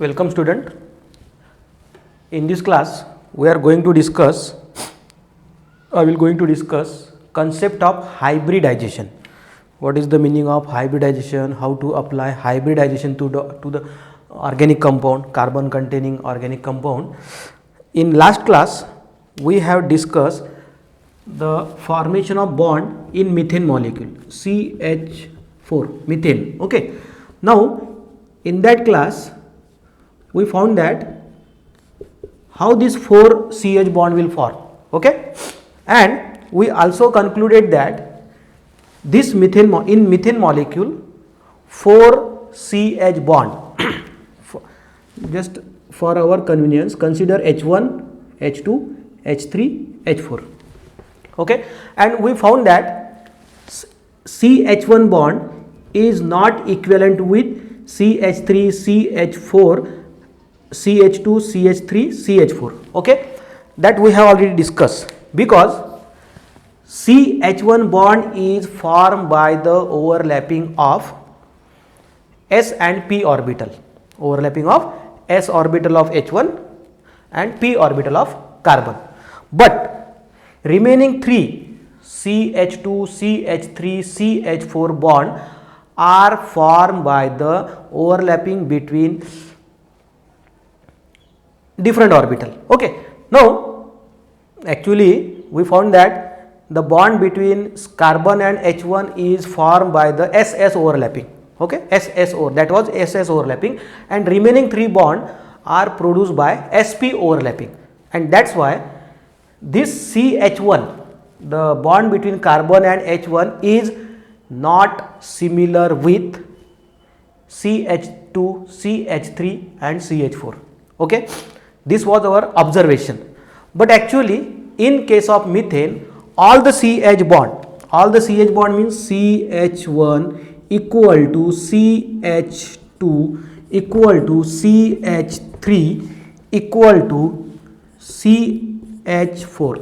Welcome student. In this class we are going to discuss concept of hybridization. What is the meaning of hybridization, how to apply hybridization to the organic compound, carbon containing organic compound. In last class we have discussed the formation of bond in methane molecule CH4 methane. Okay, now in that class we found that how this 4 CH bond will form. Okay, and we also concluded that this methane in methane molecule 4 CH bond just for our convenience consider H1, H2, H3, H4. Okay, and we found that CH1 bond is not equivalent with CH3, CH4, CH2, CH3, CH4. Okay, that we have already discussed, because CH1 bond is formed by the overlapping of S and P orbital, overlapping of S orbital of H1 and P orbital of carbon. But remaining 3 CH2, CH3, CH4 bond are formed by the overlapping between different orbital. Okay, now actually we found that the bond between carbon and H1 is formed by the SS overlapping. Okay, SSO, that was SS overlapping, and remaining 3 bond are produced by SP overlapping, and that's why this CH1, the bond between carbon and H1, is not similar with CH2, CH3 and CH4. Okay, this was our observation. But actually in case of methane, all the CH bond means CH1 equal to CH2 equal to CH3 equal to CH4.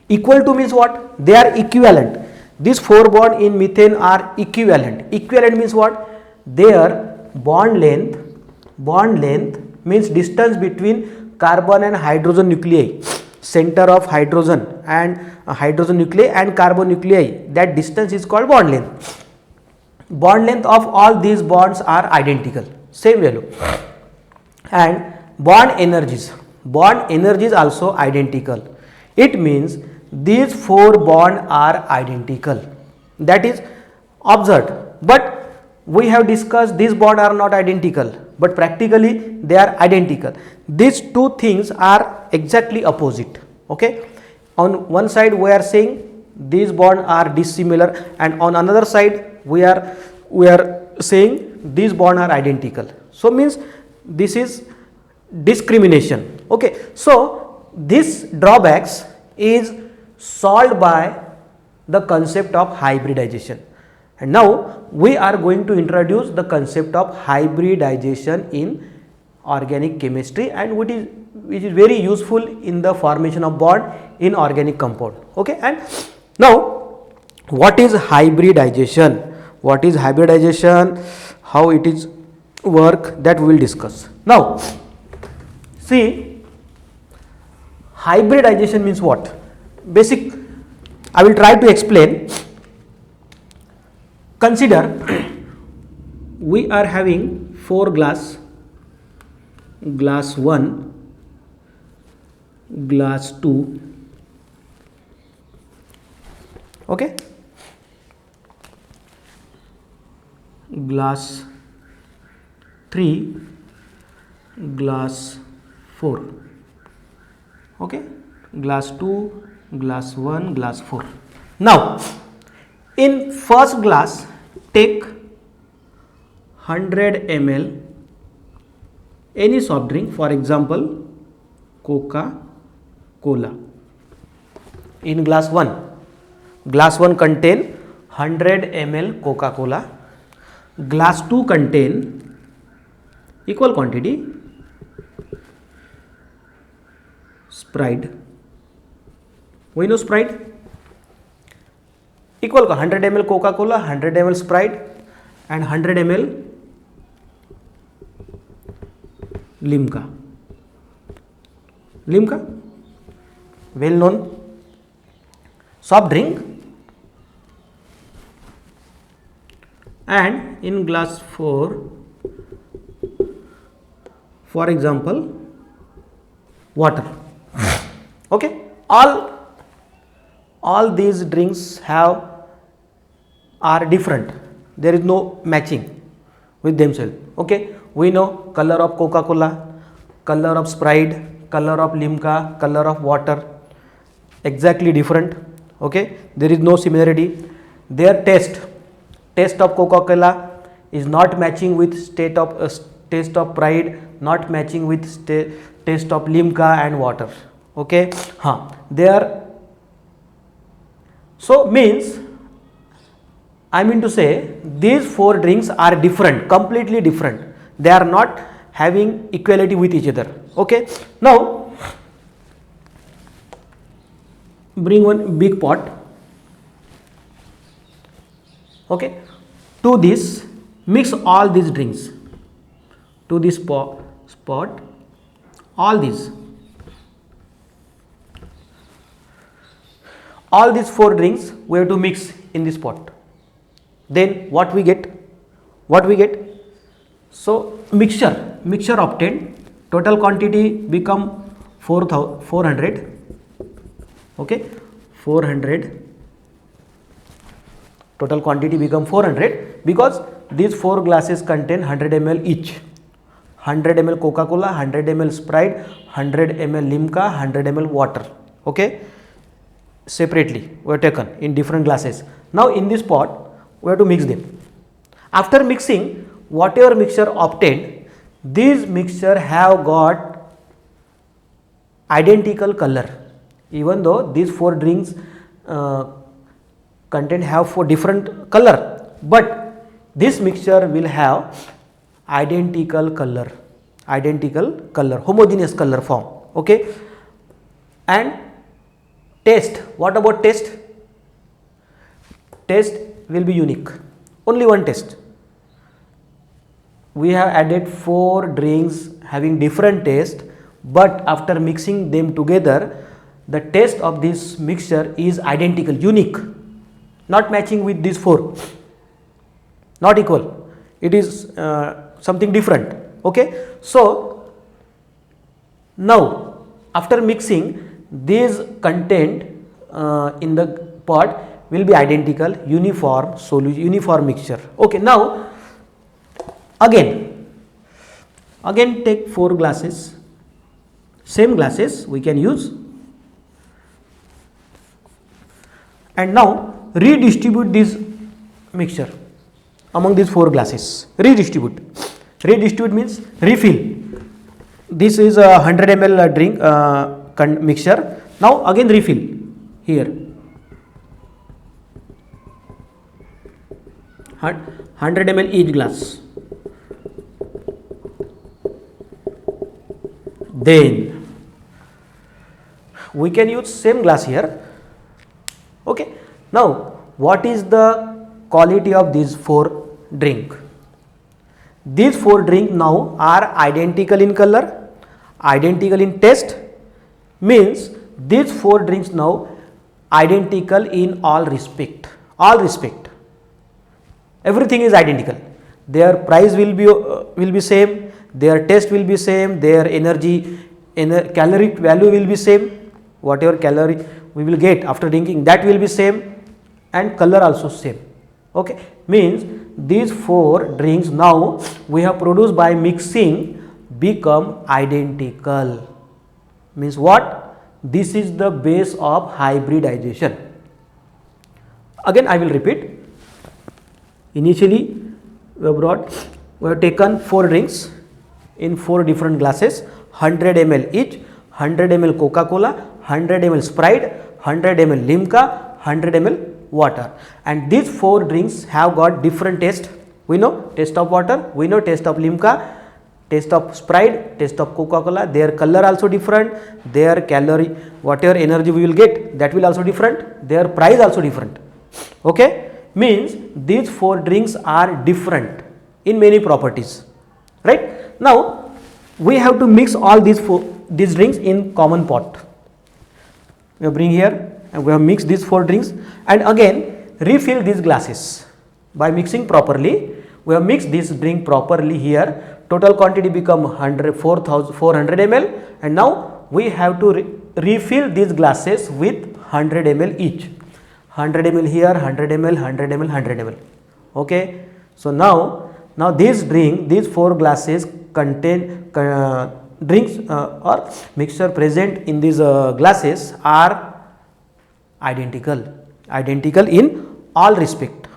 Equal to means what? They are equivalent. These 4 bond in methane are equivalent. Equivalent means what? Their bond length means distance between carbon and hydrogen nuclei, center of hydrogen and hydrogen nuclei and carbon nuclei, that distance is called bond length. Bond length of all these bonds are identical, same value, and bond energies also identical. It means these 4 bonds are identical, that is observed. But we have discussed these bonds are not identical, but practically they are identical. These two things are exactly opposite. Okay, on one side we are saying these bonds are dissimilar, and on another side we are saying these bonds are identical. So means this is discrimination. Okay, so this drawbacks is solved by the concept of hybridization, and now we are going to introduce the concept of hybridization in organic chemistry, and which is very useful in the formation of bond in organic compound. Okay, and now what is hybridization? How it is work, that we will discuss. Now see, hybridization means what? Basic, I will try to explain. Consider we are having 4 glass 1, glass 2, okay, glass 3, glass 4, okay, glass 2, glass 1, glass 4. Now in first glass take 100 ml any soft drink, for example Coca-Cola. In glass 1 contain 100 ml Coca-Cola. Glass 2 contain equal quantity Sprite. We know Sprite equal 100 ml Coca-Cola, 100 ml Sprite and 100 ml Limca. Limca, well known soft drink. And in glass 4, for example, water. Okay, all these drinks are different. There is no matching with themselves. Okay, we know color of Coca-Cola, color of Sprite, color of Limca, color of water, exactly different. Okay, there is no similarity. Their taste of Coca-Cola is not matching with taste of Sprite, not matching with taste of Limca and water. Okay, they are, so means I mean to say these 4 drinks are different, completely different. They are not having equality with each other. Okay, now bring one big pot. Okay, to this mix all these drinks, to this pot, all these 4 drinks we have to mix in this pot. Then what we get? So mixture obtained, total quantity become 400. Okay, 400, total quantity become 400 because these 4 glasses contain 100 ml each. 100 ml Coca-Cola, 100 ml Sprite, 100 ml Limca, 100 ml water. Okay, separately were taken in different glasses. Now in this pot we have to mix them. After mixing, whatever mixture obtained, these mixture have got identical color. Even though these 4 drinks content have 4 different color, but this mixture will have identical color, homogeneous color form. Okay, and taste, what about taste? Taste will be unique, only one taste. We have added 4 drinks having different taste, but after mixing them together, the taste of this mixture is identical, unique, not matching with these 4, not equal. It is something different. Okay, so now after mixing, these content in the pot will be identical, uniform mixture. Okay, now again take 4 glasses, same glasses we can use, and now redistribute this mixture among these 4 glasses. Redistribute means refill. This is a 100 ml drink mixture. Now again refill here. 100 ml each glass. Then we can use same glass here. Okay, now what is the quality of these 4 drink? These 4 drink now are identical in color, identical in taste, means these 4 drinks now identical in all respect. Everything is identical. Their price will be same, their taste will be same, their caloric value will be same, whatever calorie we will get after drinking, that will be same, and color also same. Okay, means these 4 drinks now we have produced by mixing become identical. Means what? This is the base of hybridization. Again I will repeat. Initially we have taken 4 drinks in 4 different glasses, 100 ml each, 100 ml Coca-Cola, 100 ml Sprite, 100 ml Limca, 100 ml water, and these 4 drinks have got different taste. We know taste of water, we know taste of Limca, taste of Sprite, taste of Coca-Cola, their color also different, their calorie, whatever energy we will get, that will also different, their price also different. Okay, means these 4 drinks are different in many properties, right? Now we have to mix all these drinks in common pot. We bring here and we have mixed these 4 drinks, and again refill these glasses by mixing properly. We have mixed this drink properly here. Total quantity become 400 ml, and now we have to refill these glasses with 100 ml each. 100 ml here, 100 ml, 100 ml, 100 ml. Okay. So now these 4 glasses contain drinks or mixture present in these glasses are identical in all respect.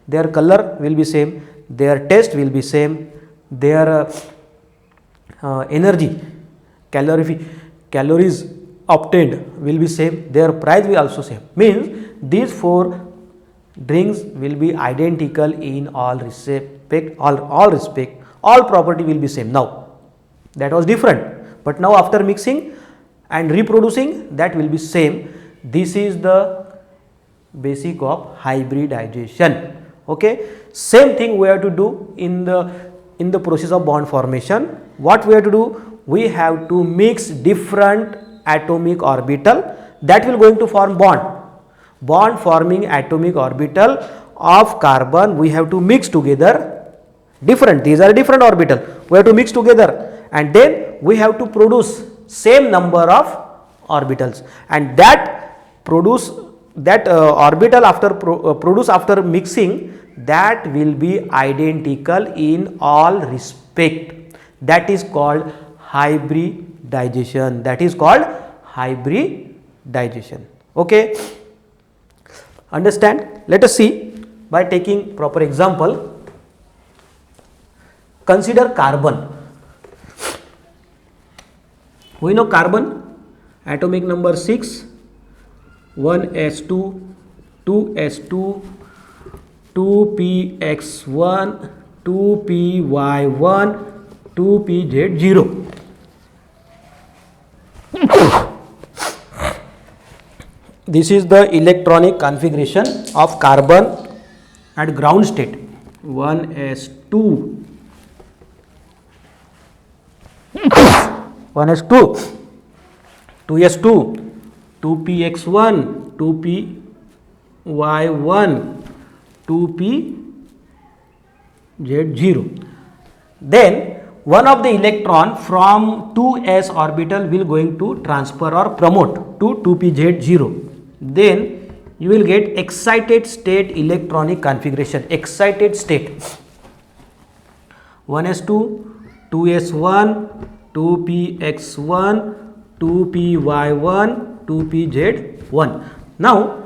Their color will be same, their taste will be same, their energy, calories obtained will be same, their price will also same. Means these 4 drinks will be identical in all respect, all property will be same. Now that was different, but now after mixing and reproducing, that will be same. This is the basic of hybridization. Okay, same thing we have to do in the process of bond formation. What we have to do? We have to mix different atomic orbital that will going to form bond forming atomic orbital of carbon. We have to mix together these are different orbital, we have to mix together, and then we have to produce same number of orbitals, and that orbital after produce after mixing, that will be identical in all respect. That is called hybridization. Okay, understand? Let us see by taking proper example. Consider carbon. We know carbon, atomic number 6, 1s2, 2s2, 2px1, 2py1, 2pz0. This is the electronic configuration of carbon at ground state. 1s2, 2s2, 2px1, 2py1, 2pz0. Then one of the electron from 2s orbital will going to transfer or promote to 2pz0. Then you will get excited state electronic configuration. Excited state 1s2, 2s1, 2px1, 2py1, 2pz1. Now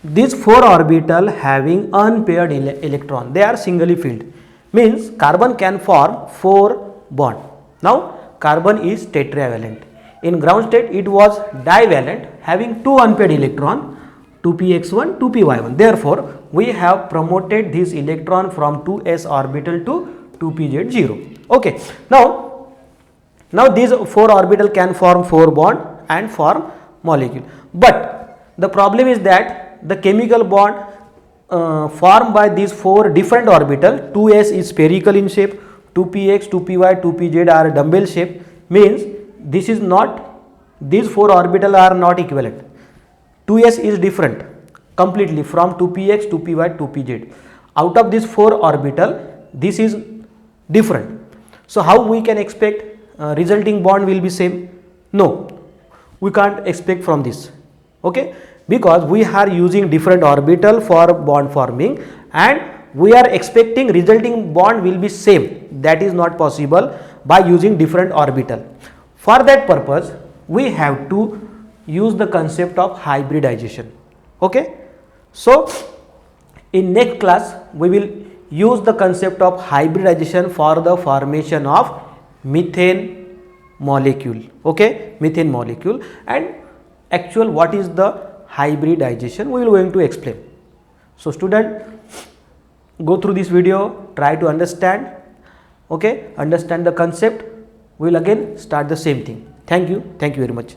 these 4 orbital having unpaired electron, they are singly filled, means carbon can form 4 bond. Now carbon is tetravalent. In ground state it was divalent having 2 unpaired electron, 2px1, 2py1. Therefore we have promoted this electron from 2s orbital to 2pz0. Okay, now these 4 orbital can form 4 bond and form molecule, but the problem is that the chemical bond formed by these 4 different orbital, 2s is spherical in shape, 2px, 2py, 2pz are dumbbell shape, means this is not, these 4 orbital are not equivalent. 2s is different completely from 2px, 2py, 2pz. Out of these 4 orbital, this is different. So how we can expect resulting bond will be same? No, we can't expect from this. Okay, because we are using different orbital for bond forming and we are expecting resulting bond will be same. That is not possible by using different orbital. For that purpose we have to use the concept of hybridization. Okay, so in next class we will use the concept of hybridization for the formation of methane molecule. Okay, methane molecule, and actual what is the hybridization we will going to explain. So student, go through this video, try to understand. Okay, understand the concept. We will again start the same thing. Thank you very much.